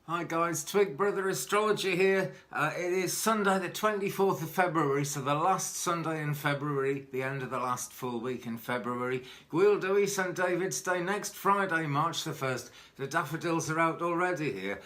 Hi guys, Twig Brother Astrology here. It is Sunday the 24th of February, so the last Sunday in February, the end of the last full week in February. Gwildwy St David's Day next Friday, March the 1st. The daffodils are out already here.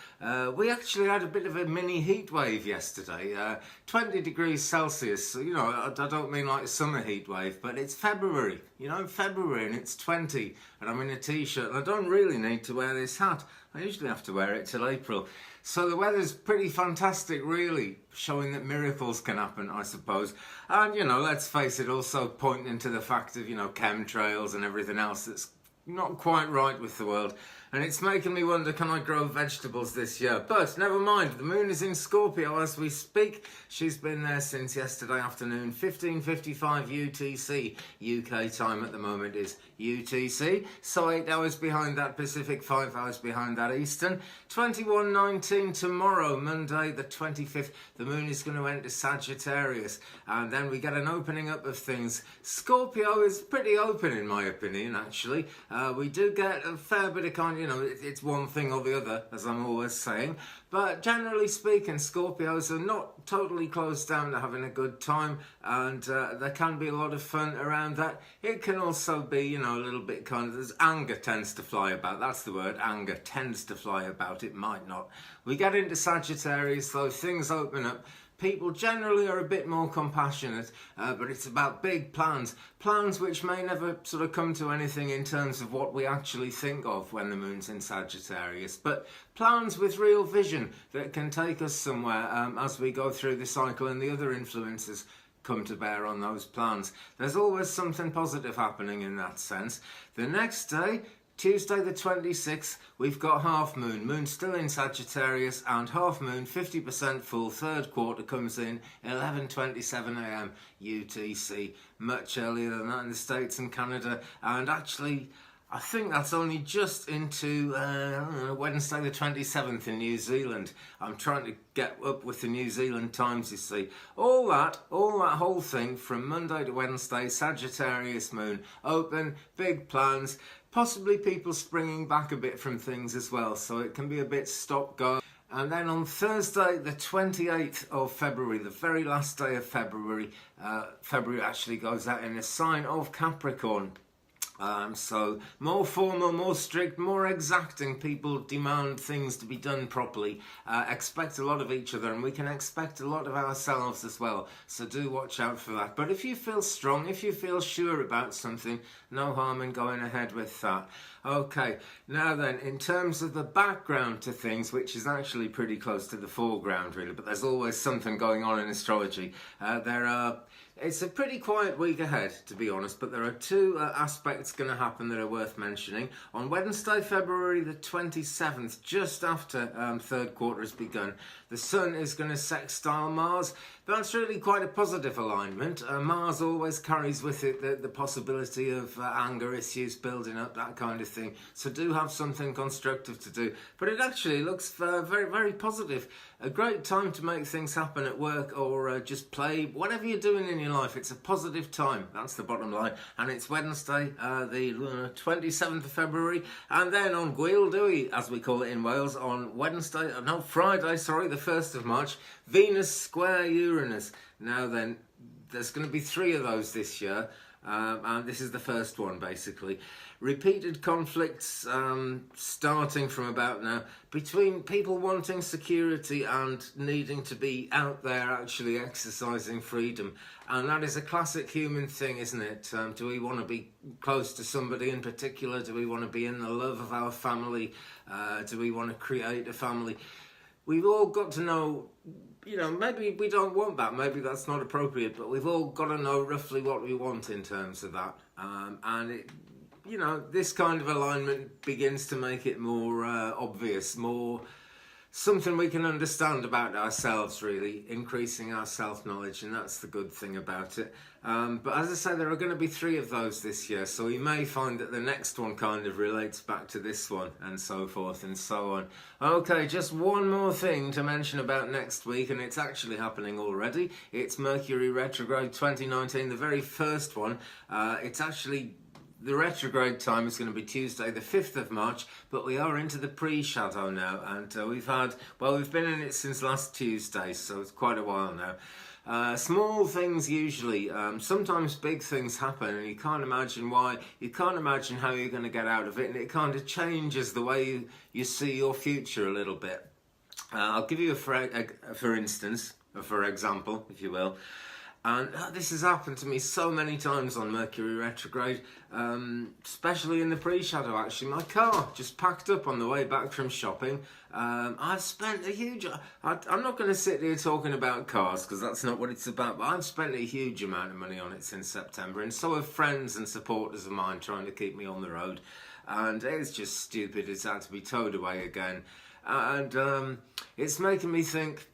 We actually had a bit of a mini heat wave yesterday, 20 degrees Celsius. So, I don't mean like summer heat wave, but it's February, February and it's 20 and I'm in a t-shirt and I don't really need to wear this hat. I usually have to wear it till April. So the weather's pretty fantastic, really, showing that miracles can happen, I suppose. And, let's face it, also pointing to the fact of, chemtrails and everything else that's not quite right with the world. And it's making me wonder, can I grow vegetables this year? But never mind, the moon is in Scorpio as we speak. She's been there since yesterday afternoon, 15:55 UTC. UK time at the moment is UTC. So 8 hours behind that Pacific, 5 hours behind that Eastern. 21:19 tomorrow, Monday the 25th. The moon is going to enter Sagittarius. And then we get an opening up of things. Scorpio is pretty open in my opinion, actually. We do get a fair bit of it's one thing or the other, as I'm always saying. But generally speaking, Scorpios are not totally closed down to having a good time, and there can be a lot of fun around that. It can also be, a little bit there's anger tends to fly about. That's the word, anger tends to fly about. It might not. We get into Sagittarius, though, things open up. People generally are a bit more compassionate, but it's about big plans. Plans which may never sort of come to anything in terms of what we actually think of when the moon's in Sagittarius, but plans with real vision that can take us somewhere as we go through the cycle, and the other influences come to bear on those plans. There's always something positive happening in that sense. The next day, Tuesday the 26th, we've got half moon. Moon still in Sagittarius, and half moon, 50% full, third quarter comes in 11:27 a.m. UTC. Much earlier than that in the States and Canada. And actually, I think that's only just into Wednesday the 27th in New Zealand. I'm trying to get up with the New Zealand times, you see. All that whole thing from Monday to Wednesday, Sagittarius moon, open, big plans, possibly people springing back a bit from things as well, so it can be a bit stop-go. And then on Thursday, the 28th of February, the very last day of February, February actually goes out in a sign of Capricorn. So more formal, more strict, more exacting. People demand things to be done properly, expect a lot of each other, and we can expect a lot of ourselves as well. So do watch out for that. But if you feel strong, if you feel sure about something, no harm in going ahead with that. Okay, now then, in terms of the background to things, which is actually pretty close to the foreground really, but there's always something going on in astrology. It's a pretty quiet week ahead, to be honest, but there are two aspects going to happen that are worth mentioning. On Wednesday, February the 27th, just after third quarter has begun, the Sun is going to sextile Mars. That's really quite a positive alignment. Mars always carries with it the possibility of anger issues building up, that kind of thing. So do have something constructive to do. But it actually looks very, very positive. A great time to make things happen at work or just play. Whatever you're doing in your life, it's a positive time. That's the bottom line. And it's Wednesday, the 27th of February. And then on Gwildwy, as we call it in Wales, on Friday, the 1st of March, Venus square Uranus. Now then, there's going to be 3 of those this year. And this is the first one, basically. Repeated conflicts starting from about now between people wanting security and needing to be out there actually exercising freedom. And that is a classic human thing, isn't it? Do we want to be close to somebody in particular? Do we want to be in the love of our family? Do we want to create a family? We've all got to know, maybe we don't want that, maybe that's not appropriate, but we've all got to know roughly what we want in terms of that. This kind of alignment begins to make it more obvious, more something we can understand about ourselves, really, increasing our self-knowledge, and that's the good thing about it. But as I say, there are going to be 3 of those this year, so you may find that the next one kind of relates back to this one, and so forth and so on. Okay, just one more thing to mention about next week, and it's actually happening already. It's Mercury retrograde 2019, the very first one. It's actually the retrograde time is going to be Tuesday the 5th of March, but we are into the pre-shadow now, and we've been in it since last Tuesday, so it's quite a while now. Small things usually, sometimes big things happen and you can't imagine why, you can't imagine how you're going to get out of it, and it kind of changes the way you see your future a little bit. I'll give you for example, if you will. And this has happened to me so many times on Mercury retrograde, especially in the pre-shadow actually. My car just packed up on the way back from shopping. I've spent a huge... I'm not going to sit here talking about cars because that's not what it's about, but I've spent a huge amount of money on it since September, and so have friends and supporters of mine trying to keep me on the road. And it's just stupid, it's had to be towed away again. And it's making me think,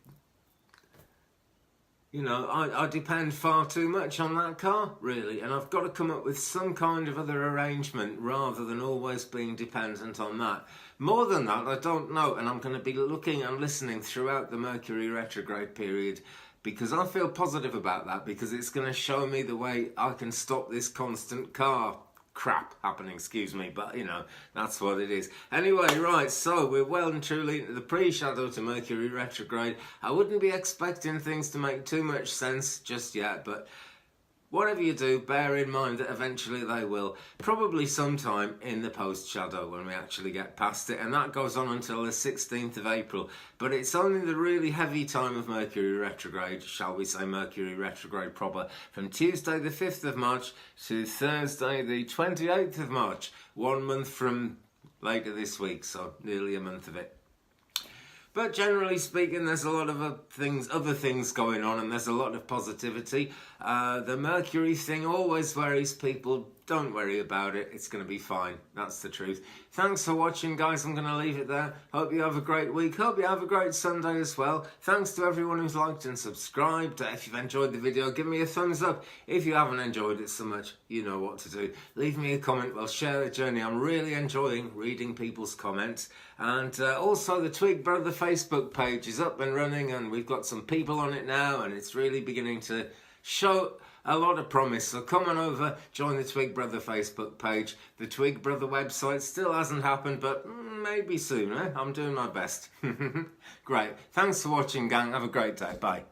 you know, I depend far too much on that car, really, and I've got to come up with some kind of other arrangement rather than always being dependent on that. More than that, I don't know, and I'm going to be looking and listening throughout the Mercury retrograde period, because I feel positive about that, because it's going to show me the way I can stop this constant car crap happening, excuse me, but you know, that's what it is. Anyway, right, so we're well and truly into the pre-shadow to Mercury retrograde. I wouldn't be expecting things to make too much sense just yet, but whatever you do, bear in mind that eventually they will. Probably sometime in the post-shadow when we actually get past it, and that goes on until the 16th of April. But it's only the really heavy time of Mercury retrograde, shall we say Mercury retrograde proper, from Tuesday the 5th of March to Thursday the 28th of March, 1 month from later this week, so nearly a month of it. But generally speaking, there's a lot of other things going on, and there's a lot of positivity. The Mercury thing always worries people. Don't worry about it. It's going to be fine. That's the truth. Thanks for watching, guys. I'm going to leave it there. Hope you have a great week. Hope you have a great Sunday as well. Thanks to everyone who's liked and subscribed. If you've enjoyed the video, give me a thumbs up. If you haven't enjoyed it so much, you know what to do. Leave me a comment. We'll share the journey. I'm really enjoying reading people's comments. And also the Twig Brother Facebook page is up and running, and we've got some people on it now, and it's really beginning to show a lot of promise. So come on over, join the Twig Brother Facebook page. The Twig Brother website still hasn't happened, but maybe soon, eh? I'm doing my best. Great. Thanks for watching, gang. Have a great day. Bye.